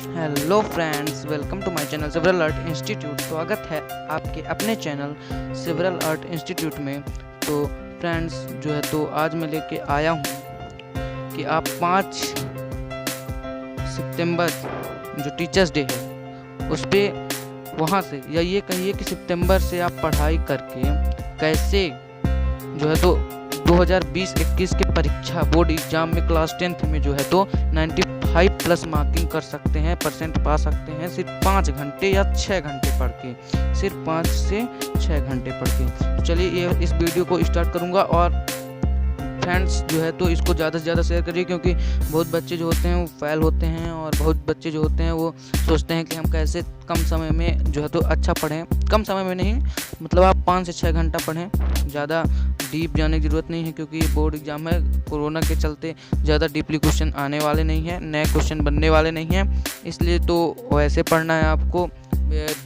Hello friends, welcome to my channel सिवरल art institute. स्वागत है आपके अपने चैनल सिवरल आर्ट इंस्टीट्यूट में। तो फ्रेंड्स जो है तो आज मैं लेके आया हूँ कि आप 5 सितंबर जो टीचर्स डे है उस पर वहाँ से या ये कहिए कि सितंबर से आप पढ़ाई करके कैसे जो है तो 2020-21 के परीक्षा बोर्ड एग्जाम में क्लास 10th में जो है तो 95 प्लस मार्किंग कर सकते हैं, परसेंट पा सकते हैं सिर्फ 5 घंटे या 6 घंटे पढ़ के, सिर्फ 5 से 6 घंटे पढ़ के। तो चलिए ये इस वीडियो को स्टार्ट करूंगा और फ्रेंड्स जो है तो इसको ज़्यादा से ज़्यादा शेयर करिए, क्योंकि बहुत बच्चे जो होते हैं वो फेल होते हैं और बहुत बच्चे जो होते हैं वो सोचते हैं कि हम कैसे कम समय में जो है तो अच्छा पढ़ें। कम समय में नहीं, मतलब आप 5 से 6 घंटा पढ़ें, ज़्यादा डीप जाने की ज़रूरत नहीं है, क्योंकि बोर्ड एग्जाम है। कोरोना के चलते ज़्यादा डीपली क्वेश्चन आने वाले नहीं हैं, नए क्वेश्चन बनने वाले नहीं हैं, इसलिए तो वैसे पढ़ना है आपको।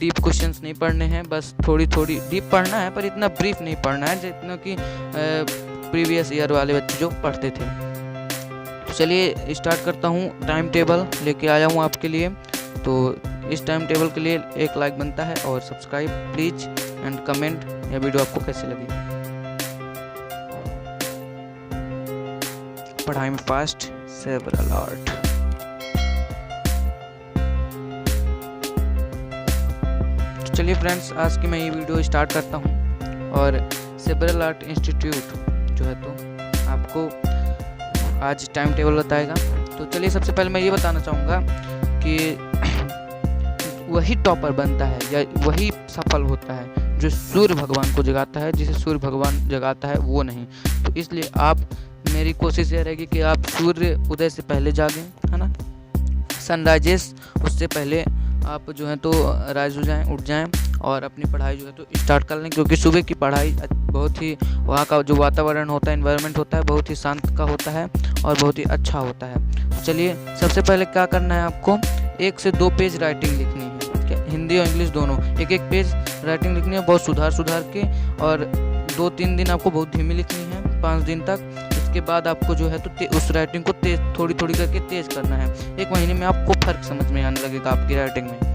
डीप क्वेश्चंस नहीं पढ़ने हैं, बस थोड़ी डीप पढ़ना है, पर इतना ब्रीफ नहीं पढ़ना है जितना कि प्रीवियस ईयर वाले बच्चे जो पढ़ते थे। तो चलिए स्टार्ट करता हूँ। टाइम टेबल लेके आया हूँ आपके लिए, तो इस टाइम टेबल के लिए एक लाइक बनता है और सब्सक्राइब प्लीज एंड कमेंट यह वीडियो आपको कैसी लगी। पढ़ाई में फास्ट सिवरल आर्ट। तो चलिए फ्रेंड्स आज की मैं ये वीडियो स्टार्ट करता हूँ और सिवरल आर्ट इंस्टीट्यूट जो है तो आपको आज टाइम टेबल बताएगा। तो चलिए सबसे पहले मैं ये बताना चाहूँगा कि वही टॉपर बनता है या वही सफल होता है जो सूर्य भगवान को जगाता है, जिसे सूर्य भगवान जगाता है वो नहीं। तो इसलिए आप, मेरी कोशिश ये रहेगी कि आप सूर्य उदय से पहले जागें, है ना, सनराइजेस उससे पहले आप जो है तो राइज हो जाएं, उठ जाएं और अपनी पढ़ाई जो है तो स्टार्ट कर लें, क्योंकि सुबह की पढ़ाई बहुत ही, वहाँ का जो वातावरण होता है, एनवायरनमेंट होता है, बहुत ही शांत का होता है और बहुत ही अच्छा होता है। तो चलिए सबसे पहले क्या करना है, आपको 1 से 2 पेज राइटिंग लिखनी है, हिंदी और इंग्लिश दोनों। एक पेज राइटिंग लिखनी है बहुत सुधार के, और 2-3 दिन आपको बहुत धीमी लिखनी है, 5 दिन तक। इसके बाद आपको जो है तो उस राइटिंग को थोड़ी करके तेज करना है। 1 महीने में आपको फर्क समझ में आने लगेगा आपकी राइटिंग में।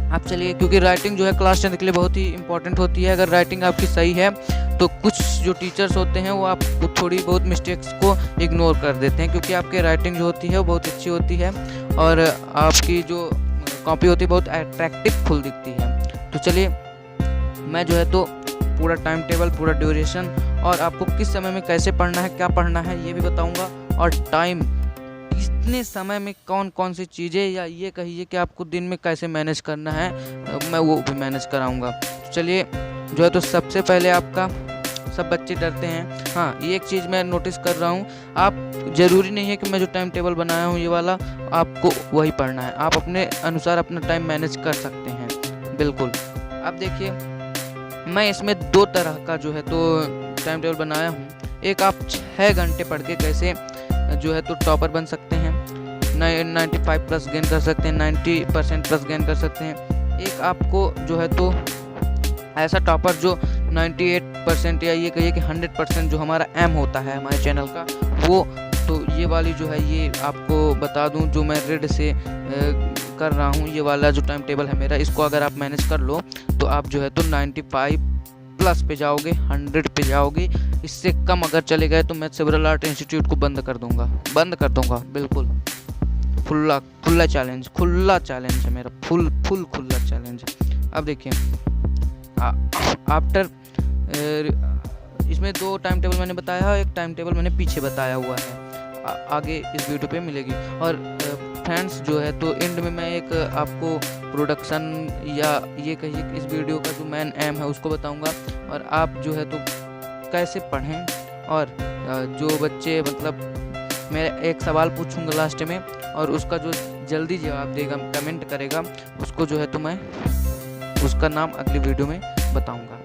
आप चलिए, क्योंकि राइटिंग जो है क्लास 10th के लिए बहुत ही इंपॉर्टेंट होती है। अगर राइटिंग आपकी सही है तो कुछ जो टीचर्स होते हैं वो आपको थोड़ी बहुत मिस्टेक्स को इग्नोर कर देते हैं, क्योंकि आपकी राइटिंग जो होती है वो बहुत अच्छी होती है और आपकी जो कॉपी होती है बहुत अट्रैक्टिव फुल दिखती है। तो चलिए मैं जो है तो पूरा टाइम टेबल, पूरा ड्यूरेशन और आपको किस समय में कैसे पढ़ना है, क्या पढ़ना है ये भी बताऊंगा, और टाइम कितने समय में कौन कौन सी चीज़ें, या ये कहिए कि आपको दिन में कैसे मैनेज करना है, मैं वो भी मैनेज कराऊंगा। तो चलिए जो है तो सबसे पहले आपका, सब बच्चे डरते हैं, हाँ ये एक चीज़ मैं नोटिस कर रहा हूँ, आप ज़रूरी नहीं है कि मैं जो टाइम टेबल बनाया हूँ ये वाला आपको वही पढ़ना है, आप अपने अनुसार अपना टाइम मैनेज कर सकते हैं बिल्कुल। अब देखिए मैं इसमें 2 तरह का जो है तो टाइम टेबल बनाया हूँ। एक, आप 6 घंटे पढ़ के कैसे जो है तो टॉपर बन सकते हैं, 95 प्लस गेन कर सकते हैं, 90% प्लस गेन कर सकते हैं। एक आपको जो है तो ऐसा टॉपर जो 98% या ये कहिए कि 100% जो हमारा एम होता है हमारे चैनल का वो, तो ये वाली जो है ये आपको बता दूं, जो मैं रेड से कर रहा हूँ, ये वाला जो टाइम टेबल है मेरा, इसको अगर आप मैनेज कर लो तो आप जो है तो 95 प्लस पे जाओगे, 100 पे जाओगे। इससे कम अगर चले गए तो मैं सिवरल आर्ट इंस्टीट्यूट को बंद कर दूंगा बिल्कुल। खुला चैलेंज है मेरा, फुल खुला चैलेंज है। अब देखिए आफ्टर इसमें 2 टाइम टेबल मैंने बताया है, एक टाइम टेबल मैंने पीछे बताया हुआ है, आगे इस वीडियो पे मिलेगी। और फ्रेंड्स जो है तो एंड में मैं एक आपको प्रोडक्शन या ये कहिए कि इस वीडियो का जो मेन एम है उसको बताऊंगा, और आप जो है तो कैसे पढ़ें। और जो बच्चे, मतलब मैं एक सवाल पूछूंगा लास्ट में और उसका जो जल्दी जवाब देगा, कमेंट करेगा, उसको जो है तो मैं उसका नाम अगली वीडियो में बताऊंगा,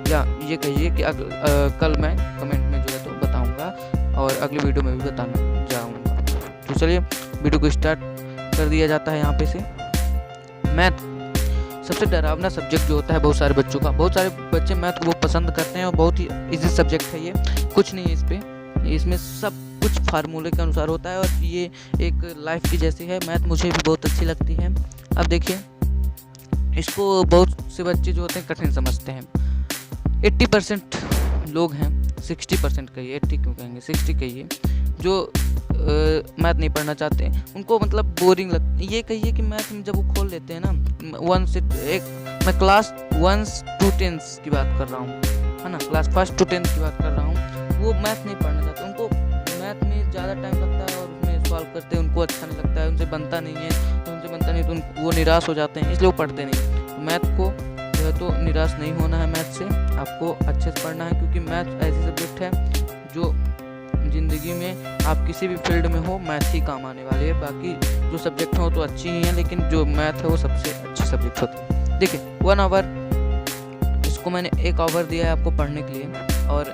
या ये कहिए कि कल मैं कमेंट में जो है तो बताऊंगा और अगली वीडियो में भी बताना जाऊंगा। तो चलिए वीडियो को स्टार्ट कर दिया जाता है। यहाँ पे से मैथ सबसे डरावना सब्जेक्ट जो होता है बहुत सारे बच्चों का, बहुत सारे बच्चे मैथ को वो पसंद करते हैं और बहुत ही इजी सब्जेक्ट है ये, कुछ नहीं है इस पे, इसमें सब कुछ फार्मूले के अनुसार होता है और ये एक लाइफ की जैसी है। मैथ मुझे भी बहुत अच्छी लगती है। अब देखिए, इसको बहुत से बच्चे जो होते हैं कठिन समझते हैं। 80% लोग हैं, 60% कहिए, 80 क्यों कहेंगे, 60 कहिए, जो मैथ नहीं पढ़ना चाहते। उनको मतलब बोरिंग लगता है। ये कहिए कि मैथ में जब वो खोल लेते हैं ना, मैं क्लास 1 to 10 की बात कर रहा हूँ, है ना, क्लास 1 to 10 की बात कर रहा हूँ। वो मैथ नहीं पढ़ना चाहते, उनको मैथ में ज़्यादा टाइम लगता है और उसमें सॉल्व करते हैं उनको अच्छा नहीं लगता है, उनसे बनता नहीं है, तो वो निराश हो जाते हैं, इसलिए वो पढ़ते नहीं। तो मैथ को जो है तो निराश नहीं होना है, मैथ से आपको अच्छे से पढ़ना है, क्योंकि मैथ ऐसी सब्जेक्ट है जो ज़िंदगी में आप किसी भी फील्ड में हो, मैथ ही काम आने वाली है। बाकी जो सब्जेक्ट हो तो अच्छी ही हैं, लेकिन जो मैथ है वो सबसे अच्छी सब्जेक्ट होती है। देखिए 1 आवर, इसको मैंने 1 आवर दिया है आपको पढ़ने के लिए। और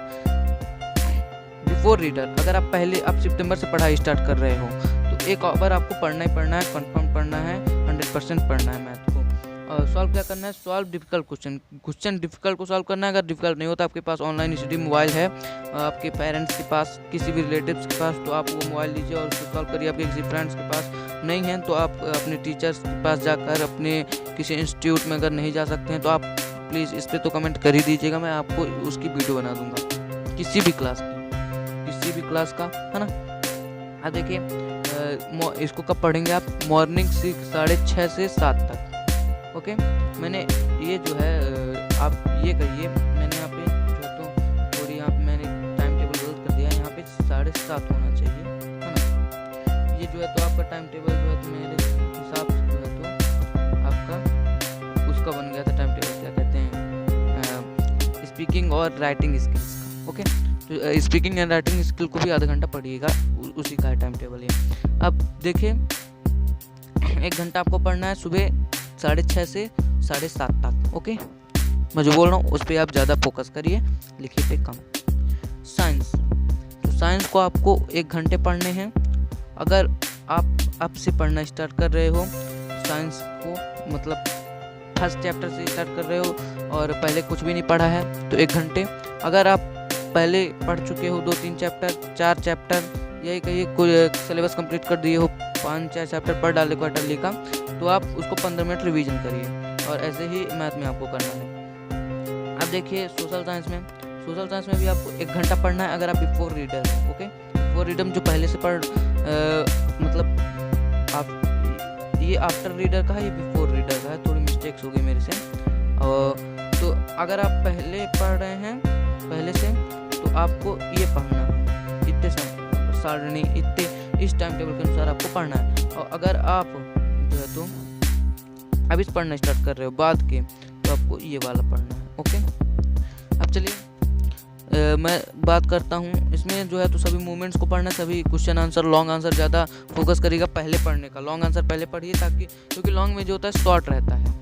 बिफोर रीडर, अगर आप सितंबर से पढ़ाई स्टार्ट कर रहे हो तो 1 आवर आपको पढ़ना ही पढ़ना है, कंफर्म पढ़ना है, 100% पढ़ना है मैथ को। सॉल्व क्या करना है, सॉल्व डिफिकल्ट क्वेश्चन डिफिकल्ट को सॉल्व करना है। अगर डिफिकल्ट नहीं होता, आपके पास ऑनलाइन स्टडी मोबाइल है, आपके पेरेंट्स के पास, किसी भी रिलेटिव्स के पास, तो आप वो मोबाइल लीजिए और उसको सॉल्व करिए। आपके किसी फ्रेंड्स के पास नहीं है तो आप अपने टीचर्स के पास जाकर, अपने किसी इंस्टीट्यूट में अगर नहीं जा सकते हैं तो आप प्लीज़ इस पर तो कमेंट कर ही दीजिएगा, मैं आपको उसकी वीडियो बना दूंगा, किसी भी क्लास का, है ना। अब देखिए, इसको कब पढ़ेंगे आप, मॉर्निंग 6:30 से 7 तक। ओके, मैंने ये जो है, आप ये कहिए, मैंने यहाँ पे जो तो थोड़ी मैंने टाइम टेबल गलत कर दिया, यहाँ पे 7:30 होना चाहिए, है ना। ये जो है तो आपका टाइम टेबल जो है तो मेरे हिसाब से जो है तो आपका उसका बन गया था टाइम टेबल, क्या कहते हैं, स्पीकिंग और राइटिंग स्किल्स का। ओके, तो स्पीकिंग एंड राइटिंग स्किल को भी आधा घंटा पढ़िएगा, उसी का है टाइम टेबल ये। अब देखिए, 1 घंटा आपको पढ़ना है सुबह 6:30 से 7:30 तक। ओके, मैं जो बोल रहा हूँ उस पर आप ज़्यादा फोकस करिए, लिखिए पे कम। साइंस, तो साइंस को आपको 1 घंटे पढ़ने हैं। अगर आप अब से पढ़ना स्टार्ट कर रहे हो साइंस को, मतलब फर्स्ट चैप्टर से स्टार्ट कर रहे हो और पहले कुछ भी नहीं पढ़ा है, तो 1 घंटे। अगर आप पहले पढ़ चुके हो 2-3 चैप्टर, 4 चैप्टर, यही कहिए कोई सिलेबस कंप्लीट कर दिए हो, 5-4 चैप्टर पढ़ डाले क्वार्टरली का, तो आप उसको 15 मिनट रिवीजन करिए। और ऐसे ही मैथ में आपको करना है। अब देखिए, सोशल साइंस में भी आपको 1 घंटा पढ़ना है, अगर आप बिफोर रीडर हो। ओके, बिफोर रीडर जो पहले से मतलब आप, ये आफ्टर रीडर का है, ये बिफोर रीडर का है, थोड़ी मिस्टेक्स हो गई मेरे से। तो अगर आप पहले पढ़ रहे हैं पहले से, तो आपको ये पढ़ना है, इतने सारणी, इतने इस टाइम टेबल के अनुसार आपको पढ़ना है। और अगर आप जो है तो अभी पढ़ना स्टार्ट कर रहे हो बाद के, तो आपको ये वाला पढ़ना है। ओके, अब चलिए मैं बात करता हूँ इसमें जो है तो सभी मूवमेंट्स को पढ़ना है, सभी क्वेश्चन आंसर, लॉन्ग आंसर ज़्यादा फोकस करिएगा पहले पढ़ने का। लॉन्ग आंसर पहले पढ़िए, ताकि क्योंकि लॉन्ग में जो होता है शॉर्ट रहता है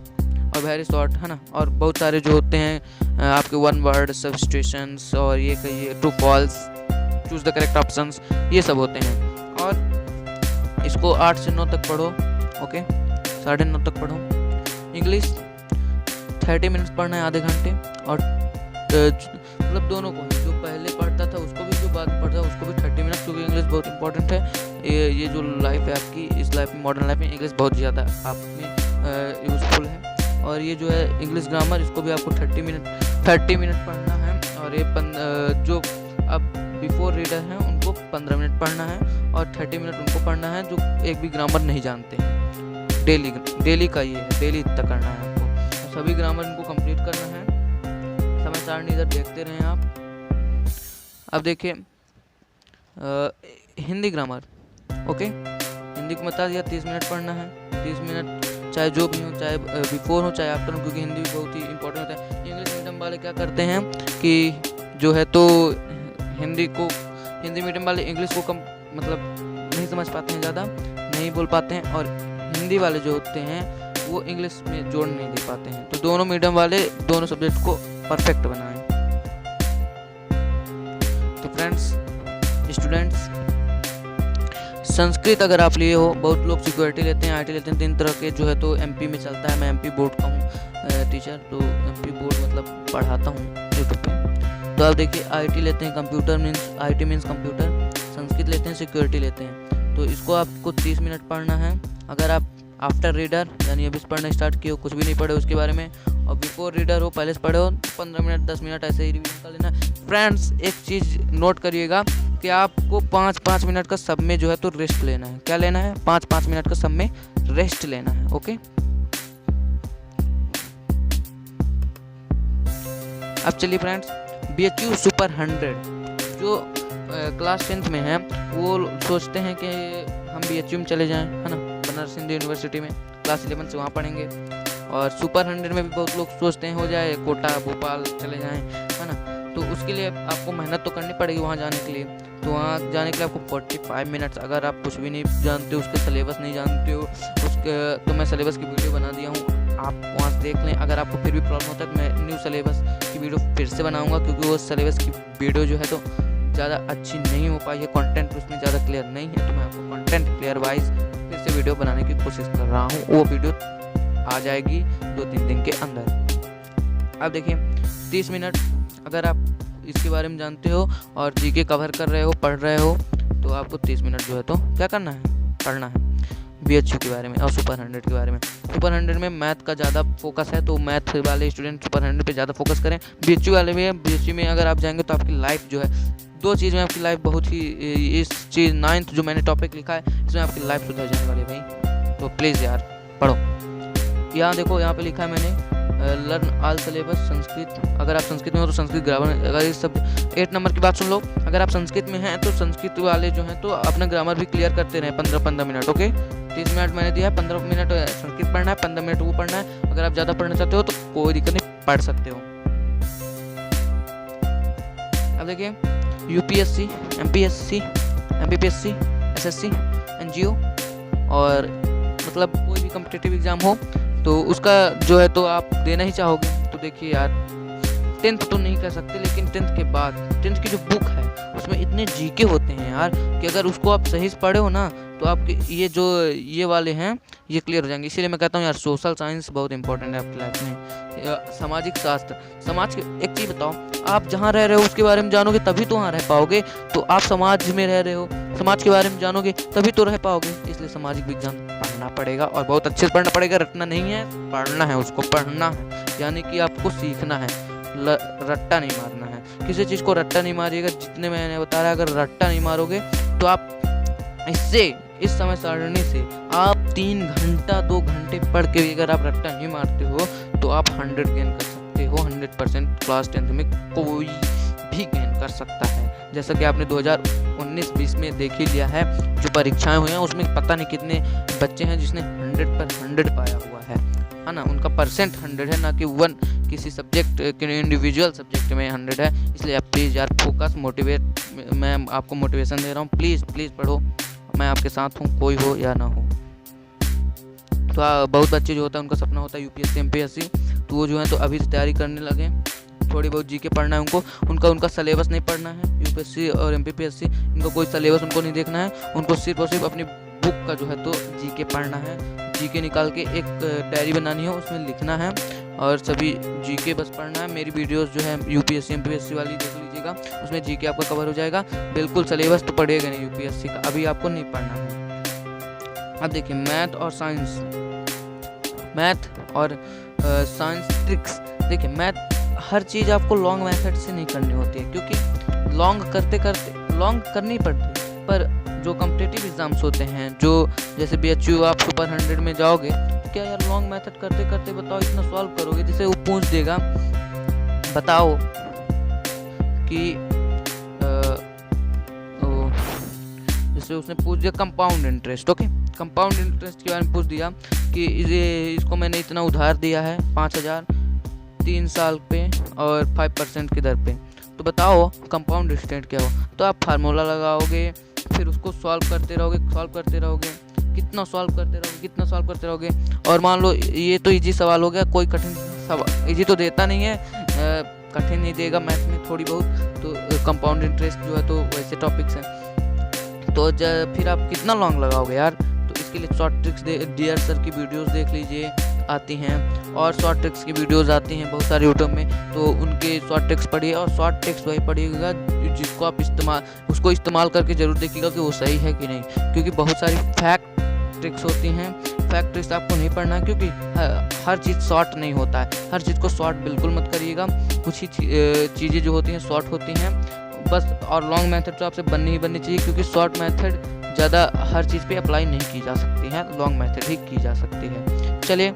और वेरी शॉर्ट, है ना। और बहुत सारे जो होते हैं आपके 1 वर्ड सब्स्टिट्यूशंस और ये कहिए true false, choose the correct options, ये सब होते हैं। और इसको 8 से 9 तक पढ़ो। ओके, 9:30 तक पढ़ो। इंग्लिश 30 मिनट्स पढ़ना है, आधे घंटे। और मतलब दोनों को, जो पहले पढ़ता था उसको भी, जो बाद पढ़ता है उसको भी 30 मिनट, क्योंकि इंग्लिश बहुत इंपॉर्टेंट है। ये जो लाइफ है आपकी, इस लाइफ में, मॉडर्न लाइफ में इंग्लिश बहुत ज़्यादा आप में यूज़फुल है। और ये जो है इंग्लिश ग्रामर, इसको भी आपको 30 मिनट पढ़ना है। और ये जो अब बिफोर रीडर हैं उनको 15 मिनट पढ़ना है, और 30 मिनट उनको पढ़ना है जो एक भी ग्रामर नहीं जानते हैं। डेली का ये है, डेली इतना करना है आपको, सभी ग्रामर इनको कंप्लीट करना है। समय सारणी इधर देखते रहें आप। अब देखिए, हिंदी ग्रामर। ओके, हिंदी को बता दिया 30 मिनट पढ़ना है। 30 मिनट चाहे जो भी हो, चाहे बिफोर हो चाहे आफ्टर हो, क्योंकि हिंदी भी बहुत ही इंपॉर्टेंट होता है। इंग्लिश मीडियम वाले क्या करते हैं कि जो है तो हिंदी मीडियम वाले इंग्लिश को मतलब नहीं समझ पाते हैं, ज़्यादा नहीं बोल पाते हैं, और हिंदी वाले जो होते हैं वो इंग्लिश में जोड़ नहीं दे पाते हैं। तो दोनों मीडियम वाले दोनों सब्जेक्ट को परफेक्ट बनाएं। तो फ्रेंड्स, स्टूडेंट्स, संस्कृत अगर आप लिए हो, बहुत लोग सिक्योरिटी लेते हैं, IT लेते हैं, 3 तरह के जो है तो MP में चलता है। मैं MP बोर्ड का हूँ टीचर, तो MP बोर्ड मतलब पढ़ाता हूँ यूट्यूब पे। तो आप देखिए, IT लेते हैं, computer means IT means computer, Sanskrit लेते हैं, सिक्योरिटी लेते हैं। तो इसको आपको 30 मिनट पढ़ना है। अगर आप आफ्टर रीडर यानी अभी पढ़ना स्टार्ट किए हो, कुछ भी नहीं पढ़े उसके बारे में, और बिफोर रीडर हो, पहले से पढ़े हो, 15 मिनट 10 मिनट ऐसे ही रिवीजन कर लेना। फ्रेंड्स एक चीज़ नोट करिएगा कि आपको 5-5 मिनट का सब में जो है तो रेस्ट लेना है। क्या लेना है? 5-5 मिनट का सब में रेस्ट लेना है। ओके, अब चलिए फ्रेंड्स, BHU सुपर 100 जो क्लास 10th में है वो सोचते हैं कि हम BHU में चले जाएं, है ना, बनारस हिंदू यूनिवर्सिटी में क्लास 11 से वहाँ पढ़ेंगे। और सुपर 100 में भी बहुत लोग सोचते हैं हो जाए कोटा भोपाल चले जाएं, है ना। तो उसके लिए आपको मेहनत तो करनी पड़ेगी वहाँ जाने के लिए। तो वहाँ जाने के लिए आपको 45 मिनट्स, अगर आप कुछ भी नहीं जानते हो, उसके सिलेबस नहीं जानते हो उसके, तो मैं सिलेबस की वीडियो बना दिया हूँ, आप वहाँ से देख लें। अगर आपको फिर भी प्रॉब्लम होता है तो मैं न्यू सिलेबस की वीडियो फिर से बनाऊँगा, क्योंकि वो सिलेबस की वीडियो जो है तो ज़्यादा अच्छी नहीं हो पाई है, कंटेंट उसमें ज़्यादा क्लियर नहीं है। तो मैं आपको कंटेंट क्लियर वाइज फिर से वीडियो बनाने की कोशिश कर रहा हूँ। वो वीडियो आ जाएगी 2-3 दिन के अंदर। अब देखिए 30 मिनट अगर आप इसके बारे में जानते हो और जीके कवर कर रहे हो, पढ़ रहे हो, तो आपको 30 मिनट जो है तो क्या करना है? पढ़ना है BHU के बारे में और सुपर 100 के बारे में। सुपर 100 में मैथ का ज़्यादा फोकस है, तो मैथ वाले स्टूडेंट सुपर 100 पे ज़्यादा फोकस करें। BHU वाले में, BHU में अगर आप जाएंगे तो आपकी लाइफ जो है, 2 चीज़ में आपकी लाइफ बहुत ही, इस चीज़ 9th जो मैंने टॉपिक लिखा है इसमें आपकी लाइफ सुधर जाने वाली है भाई। तो प्लीज़ यार पढ़ो। यहाँ देखो, यहाँ पे लिखा है मैंने लर्न ऑल सिलेबस संस्कृत। अगर आप संस्कृत में हो तो संस्कृत ग्रामर, अगर इस सब 8 नंबर की बात सुन लो, अगर आप संस्कृत में हैं तो संस्कृत वाले जो हैं तो अपना ग्रामर भी क्लियर करते रहे 15-15 मिनट। ओके, 30 मिनट मैंने दिया है, 15 मिनट संस्कृत पढ़ना है, 15 मिनट वो पढ़ना है। अगर आप ज़्यादा पढ़ना चाहते हो तो कोई दिक्कत नहीं, पढ़ सकते हो। अब देखिए UPSC, MPSC, MPPSC, SSC, NGO और मतलब कोई भी कॉम्पिटिटिव एग्जाम हो तो उसका जो है तो आप देना ही चाहोगे। तो देखिए यार, 10th तो नहीं कर सकते, लेकिन 10th के बाद 10th की जो बुक है उसमें इतने जीके होते हैं यार कि अगर उसको आप सही से पढ़े हो ना तो आपके ये वाले हैं ये क्लियर हो जाएंगे। इसीलिए मैं कहता हूँ यार, सोशल साइंस बहुत इंपॉर्टेंट है आपकी लाइफ में। सामाजिक शास्त्र, समाज की एक चीज़ बताओ, आप जहाँ रह रहे हो उसके बारे में जानोगे तभी तो वहाँ रह पाओगे। तो आप समाज में रह रहे हो, समाज के बारे में जानोगे तभी तो रह पाओगे। इसलिए सामाजिक विज्ञान पढ़ना पड़ेगा और बहुत अच्छे से पढ़ना पड़ेगा। रटना नहीं है, पढ़ना है, उसको पढ़ना है, यानी कि आपको सीखना है, रट्टा नहीं मारना है। किसी चीज़ को रट्टा नहीं मारिएगा। जितने मैंने बता रहा है, अगर रट्टा नहीं मारोगे तो आप इस समय सारणी से आप 3 घंटा 2 घंटे पढ़ के भी अगर आप रट्टा नहीं मारते हो तो आप 100 गेन कर सकते हो। 100% क्लास 10th में कोई भी गेन कर सकता है। जैसा कि आपने 2019-20 में देख ही लिया है, जो परीक्षाएं हुई हैं उसमें पता नहीं कितने बच्चे हैं जिसने 100 पर 100 पाया हुआ है ना। उनका परसेंट 100 है, ना कि 1 किसी सब्जेक्ट के इंडिविजुअल सब्जेक्ट में 100 है। इसलिए आप प्लीज़ यार फोकस, मोटिवेट, मैं आपको मोटिवेशन दे रहा हूँ, प्लीज़ पढ़ो। मैं आपके साथ हूँ, कोई हो या ना हो। तो बहुत बच्चे जो होता है उनका सपना होता है UPSC MPSC, तो वो जो है तो अभी से तैयारी करने लगे। थोड़ी बहुत जीके पढ़ना है उनको, उनका सिलेबस नहीं पढ़ना है। UPSC और MPPSC इनका कोई सिलेबस उनको नहीं देखना है, उनको सिर्फ और सिर्फ अपनी बुक का जो है तो जीके पढ़ना है। जीके निकाल के एक डायरी बनानी है, उसमें लिखना है और सभी जीके बस पढ़ना है। मेरी वीडियोस जो है UPSC MPSC वाली देख लीजिएगा, उसमें जीके आपका कवर हो जाएगा। बिल्कुल सिलेबस तो पढ़ेगा नहीं UPSC का, अभी आपको नहीं पढ़ना है। अब देखिए मैथ और साइंस ट्रिक्स। देखिए मैथ, हर चीज़ आपको लॉन्ग मेथड से नहीं करनी होती है, क्योंकि लॉन्ग करनी पड़ती है। पर जो कॉम्पिटिटिव एग्जाम्स होते हैं, जो जैसे BHU आप सुपर 100 में जाओगे तो क्या यार लॉन्ग मेथड करते करते बताओ इतना सॉल्व करोगे। जैसे वो पूछ देगा, बताओ कि जैसे उसने पूछ दिया compound interest. Okay, compound interest के बारे में पूछ दिया कि इसको मैंने इतना उधार दिया है 5000 3 साल पे और 5% की दर पे, तो बताओ कंपाउंड इंटरेस्ट क्या हो। तो आप फार्मूला लगाओगे, फिर उसको सॉल्व करते रहोगे, कितना सॉल्व करते रहोगे। और मान लो ये तो इजी सवाल हो गया, कोई कठिन सवाल इजी तो देता नहीं है, कठिन नहीं देगा मैथ में थोड़ी बहुत। तो कंपाउंड इंटरेस्ट जो है तो वैसे टॉपिक्स हैं, तो फिर आप कितना लॉन्ग लगाओगे यार। तो इसके लिए शॉर्ट ट्रिक्स DR सर की वीडियोस देख लीजिए, आती हैं और शॉर्ट ट्रिक्स की वीडियोस आती हैं बहुत सारे यूट्यूब में, तो उनके शॉर्ट ट्रिक्स पढ़िए और शॉर्ट ट्रिक्स वही पढ़िएगा जिसको आप उसको इस्तेमाल करके ज़रूर देखिएगा कि वो सही है कि नहीं, क्योंकि बहुत सारी फैक्ट ट्रिक्स होती हैं। फैक्ट ट्रिक्स आपको नहीं पढ़ना है, क्योंकि हर चीज़ शॉर्ट नहीं होता है, हर चीज़ को शॉर्ट बिल्कुल मत करिएगा। कुछ ही चीज़ें जो होती हैं शॉर्ट होती हैं बस, और लॉन्ग मेथड तो आपसे बननी ही बननी चाहिए, क्योंकि शॉर्ट मेथड ज़्यादा हर चीज़ पे अप्लाई नहीं की जा सकती है, लॉन्ग मेथड ही की जा सकती है। चलिए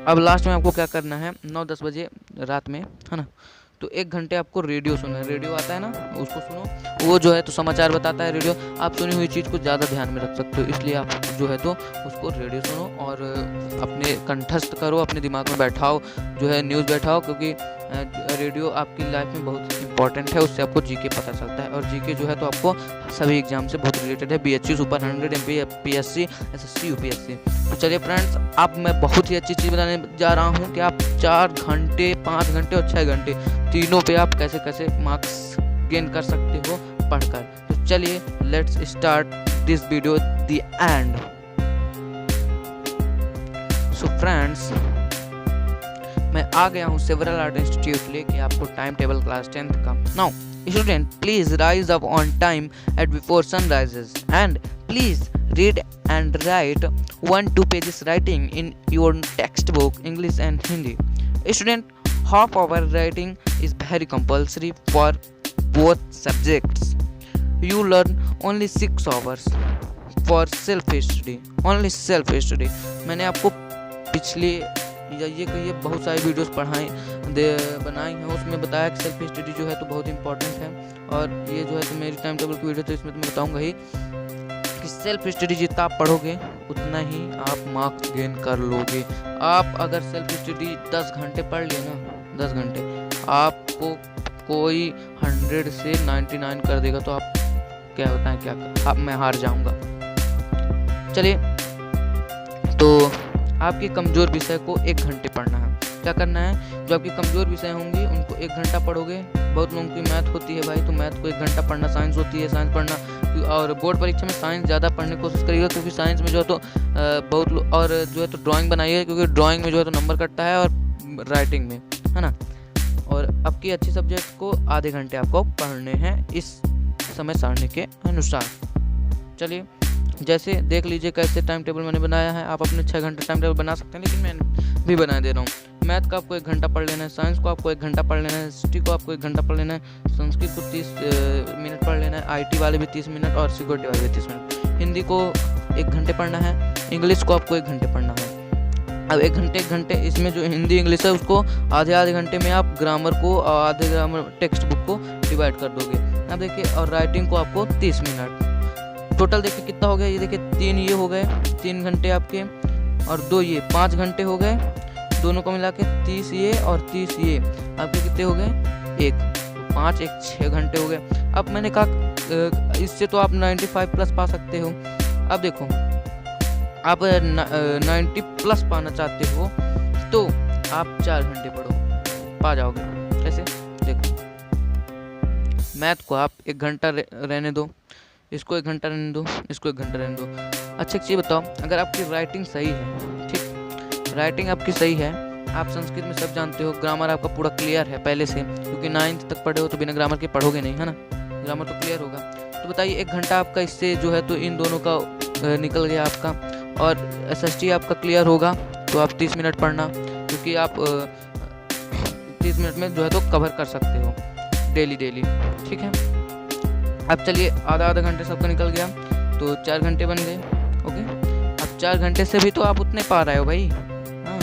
अब लास्ट में आपको क्या करना है, 9-10 बजे रात में, है ना, तो 1 घंटे आपको रेडियो सुनना है। रेडियो आता है ना, उसको सुनो, वो जो है तो समाचार बताता है रेडियो। आप सुनी हुई चीज़ को ज़्यादा ध्यान में रख सकते हो, इसलिए आप जो है तो उसको रेडियो सुनो और अपने कंठस्थ करो, अपने दिमाग में बैठाओ, जो है न्यूज़ बैठाओ, क्योंकि रेडियो आपकी लाइफ में बहुत इंपॉर्टेंट है। उससे आपको जीके पता चलता है, और जीके जो है तो आपको सभी एग्जाम से बहुत रिलेटेड है, BHU super 100, MPSC, SSC, UPSC। तो चलिए फ्रेंड्स, अब मैं बहुत ही अच्छी चीज़ बताने जा रहा हूँ कि आप 4 घंटे, 5 घंटे और 6 घंटे तीनों पे आप कैसे कैसे मार्क्स गेन कर सकते हो पढ़कर। तो चलिए let's start this video the end. So friends, मैं आ गया हूँ सेवरल आर्ट इंस्टीट्यूट लेके आपको टाइम टेबल क्लास 10th का। Now student, please rise up on time at before sunrises and please read and write 1-2 pages writing in your textbook English and Hindi. Student, half hour writing is very compulsory for both subjects. You learn only 6 hours for self study, only self study. मैंने आपको पिछले ये बहुत सारी videos बनाई हैं, उसमें बताया कि सेल्फ स्टडी जो है तो बहुत इंपॉर्टेंट है, और ये जो है तो मेरी टाइम टेबल की वीडियो तो इसमें तो मैं बताऊँगा ही कि सेल्फ स्टडी जितना आप पढ़ोगे उतना ही आप मार्क्स गेन कर लोगे। आप अगर सेल्फ स्टडी 10 घंटे पढ़ लिए ना, 10 घंटे, आपको कोई 100 से 99 कर देगा, तो आप क्या होता है, क्या मैं हार जाऊंगा। चलिए, तो आपके कमज़ोर विषय को 1 घंटे पढ़ना है। क्या करना है, जो आपकी कमज़ोर विषय होंगी उनको 1 घंटा पढ़ोगे। बहुत लोगों की मैथ होती है भाई, तो मैथ को 1 घंटा पढ़ना, साइंस होती है, साइंस पढ़ना, और बोर्ड परीक्षा में साइंस ज़्यादा पढ़ने की कोशिश करिएगा, क्योंकि साइंस में जो है तो बहुत और जो है तो ड्राइंग बनाइए, क्योंकि ड्राइंग में जो है तो नंबर कटता है, और राइटिंग में, है ना। और आपकी अच्छी सब्जेक्ट को आधे घंटे आपको पढ़ने हैं इस समय सारणी के अनुसार। चलिए, जैसे देख लीजिए कैसे टाइम टेबल मैंने बनाया है। आप अपने 6 घंटे टाइम टेबल बना सकते हैं, लेकिन मैं भी बना दे रहा हूँ। मैथ को आपको 1 घंटा पढ़ लेना है, साइंस को आपको 1 घंटा पढ़ लेना है, हिस्ट्री को आपको 1 घंटा पढ़ लेना है, संस्कृत को 30 मिनट पढ़ लेना है, IT वाले भी 30 मिनट और सिक्योरिटी वाले भी 30 मिनट, हिंदी को 1 घंटे पढ़ना है, इंग्लिश को आपको 1 घंटे पढ़ना है। अब 1 घंटे इसमें जो हिंदी इंग्लिश है उसको आधे घंटे में आप ग्रामर को और आधे ग्रामर टेक्स्ट बुक को डिवाइड कर दोगे। अब देखिए, और राइटिंग को आपको 30 मिनट। टोटल देखिए कितना हो गया, ये देखिए 3 ये हो गए, 3 घंटे आपके, और 2 ये 5 घंटे हो गए, दोनों को मिला के 30 ये और 30 ये आपके कितने हो गए, 1 5 1 6 घंटे हो गए। अब मैंने कहा इससे तो आप 95 प्लस पा सकते हो। अब देखो, आप 90 प्लस पाना चाहते हो तो आप 4 घंटे पढ़ो, पा जाओगे। कैसे, देखो, मैथ को आप 1 घंटा रहने दो, इसको 1 घंटा रहने दो, इसको 1 घंटा रहने दो। अच्छा एक चीज़ बताओ, अगर आपकी राइटिंग सही है, ठीक, राइटिंग आपकी सही है, आप संस्कृत में सब जानते हो, ग्रामर आपका पूरा क्लियर है पहले से, क्योंकि 9th तक पढ़े हो तो बिना ग्रामर के पढ़ोगे नहीं, है ना, ग्रामर तो क्लियर होगा। तो बताइए 1 घंटा आपका इससे जो है तो इन दोनों का निकल गया आपका, और SST आपका क्लियर होगा, तो आप 30 मिनट पढ़ना, क्योंकि आप 30 मिनट में जो है तो कवर कर सकते हो डेली, ठीक है। अब चलिए, आधा घंटे सबका निकल गया, तो 4 घंटे बन गए, ओके। अब 4 घंटे से भी तो आप उतने पा रहे हो भाई, हाँ,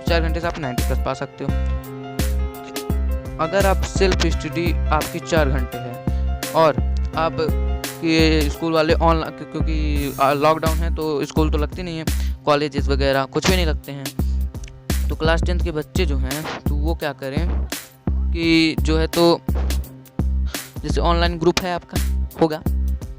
4 घंटे से आप 90 प्लस पा सकते हो। अगर आप सेल्फ स्टडी आपकी 4 घंटे है, और आप ये स्कूल वाले ऑनलाइन, क्योंकि लॉकडाउन है तो स्कूल तो लगती नहीं है, कॉलेजेस वगैरह कुछ भी नहीं लगते हैं, तो क्लास 10th के बच्चे जो हैं तो वो क्या करें कि जो है तो जैसे ऑनलाइन ग्रुप है आपका होगा,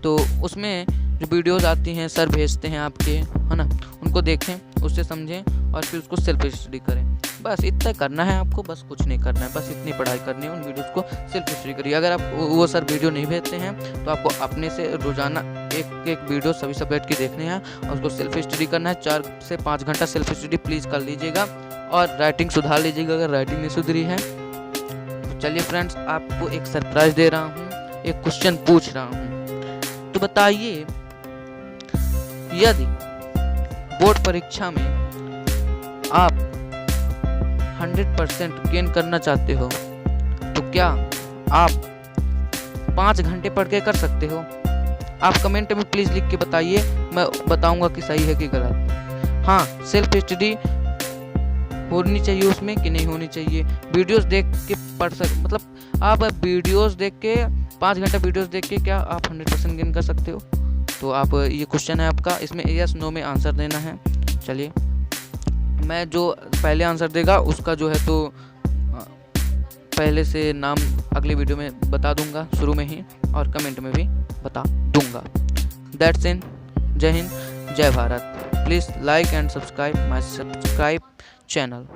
तो उसमें जो वीडियोस आती हैं सर भेजते हैं आपके, है ना, उनको देखें, उससे समझें और फिर उसको सेल्फ स्टडी करें। बस इतना करना है आपको, बस कुछ नहीं करना है, बस इतनी पढ़ाई करनी है। उन वीडियोस को सेल्फ स्टडी करिए। अगर आप वो सर वीडियो नहीं भेजते हैं तो आपको अपने से रोजाना एक वीडियो सभी सब बैठ के देखने हैं और उसको सेल्फ स्टडी करना है। 4 से 5 घंटा सेल्फ स्टडी प्लीज़ कर लीजिएगा और राइटिंग सुधार लीजिएगा अगर राइटिंग नहीं सुधरी है। तो चलिए फ्रेंड्स, आपको एक सरप्राइज दे रहा हूँ, एक क्वेश्चन पूछ रहा हूँ। तो बताइए, यदि बोर्ड परीक्षा में आप 100% गेन करना चाहते हो तो क्या आप 5 घंटे पढ़ के कर सकते हो? आप कमेंट में प्लीज़ लिख के बताइए, मैं बताऊंगा कि सही है कि गलत। हाँ, सेल्फ स्टडी होनी चाहिए उसमें कि नहीं होनी चाहिए? वीडियोस देख के पढ़ मतलब आप वीडियोस देख के 5 घंटा वीडियोस देख के क्या आप 100% गेन कर सकते हो? तो आप, ये क्वेश्चन है आपका, इसमें यस नो में आंसर देना है। चलिए, मैं जो पहले आंसर देगा उसका जो है तो पहले से नाम अगले वीडियो में बता दूंगा शुरू में ही, और कमेंट में भी बता दूंगा। That's in. जय हिंद, जय Bharat. Please like and subscribe my channel.